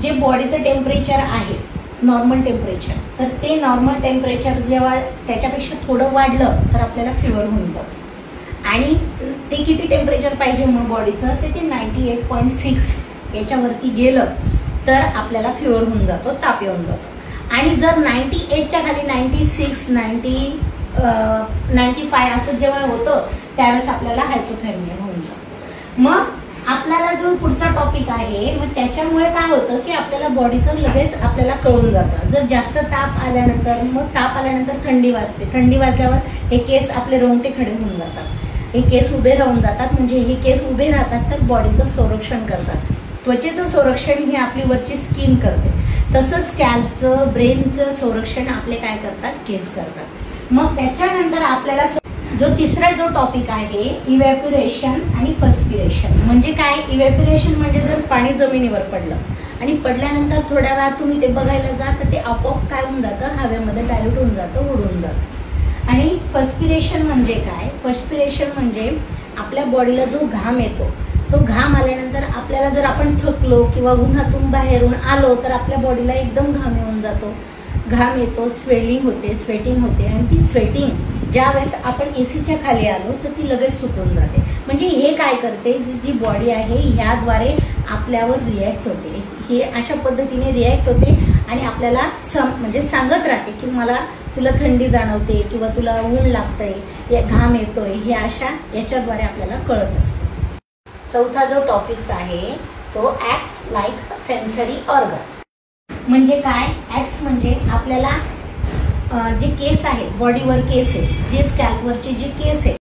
जे बॉडीचं टेम्परेचर आहे नॉर्मल टेम्परेचर, तर ते नॉर्मल टेम्परेचर जेव्हा त्याच्यापेक्षा थोडं वाढलं तर आपल्याला फिवर होऊन जातो. आणि ते किती टेम्परेचर पाहिजे मग बॉडीचं, ते 98.6 याच्यावरती गेलं तर आपल्याला फिवर होऊन जातो, ताप येऊन जातो. आणि जर 98च्या खाली 96, 95 असं जेव्हा होतं त्यावेळेस आपल्याला हायपोथर्मिया होऊन जातो. मग आपल्याला जो पुढचा टॉपिक आहे, मग त्याच्यामुळे काय होतं की आपल्याला बॉडीचं लगेच आपल्याला कळून जातं. जर जास्त ताप आल्यानंतर, मग ताप आल्यानंतर थंडी वाजते, थंडी वाजल्यावर हे केस आपले रोमटे खडे होऊन जातात, हे केस उभे राहून जातात. म्हणजे हे केस उभे राहतात तर बॉडीचं संरक्षण करतात. त्वचेचं संरक्षण ही आपली वरची स्किन करते, तसंच स्कॅल्पचं, ब्रेनचं संरक्षण आपले काय करतात, केस करतात. मग त्याच्यानंतर आपल्याला जो तिसरा जो टॉपिक आहे इव्हॅपोरेशन आणि पर्स्पिरेशन. म्हणजे काय, इव्हॅपोरेशन म्हणजे जर पाणी जमिनीवर पडलं आणि पडल्यानंतर थोड्या वेळात तुम्ही ते बघायला जा तर ते आपोआप काय होऊन जातं, हवेमध्ये डायल्यूट होऊन जातं, उडून जातं. आणि पर्स्पिरेशन म्हणजे काय, पर्स्पिरेशन म्हणजे आपल्या बॉडीला जो घाम येतो, तो घाम आल्यानंतर आपल्याला जर आपण थकलो किंवा उन्हातून बाहेरून आलो तर आपल्या बॉडीला एकदम घाम येऊन जातो, घाम येतो, स्वेलिंग होते, स्वेटिंग होते. आणि ती स्वेटिंग ज्या वेळेस आपण एसीच्या खाली आलो तर ती लगेच सुकून जाते. म्हणजे हे काय करते, जी बॉडी आहे ह्याद्वारे आपल्यावर रिॲक्ट होते, हे अशा पद्धतीने रिॲक्ट होते आणि आपल्याला म्हणजे सांगत राहते की मला तुला थंडी जाणवते किंवा तुला ऊन लागतंय, घाम येतोय, हे अशा याच्याद्वारे आपल्याला कळत असते. चौथा जो टॉपिक्स आहे तो acts like a sensory organ. म्हणजे काय, ऍक्ट्स म्हणजे आपल्याला जे केस आहेत, बॉडीवर केस आहेत, जे स्कॅल्पवरचे जे केस आहेत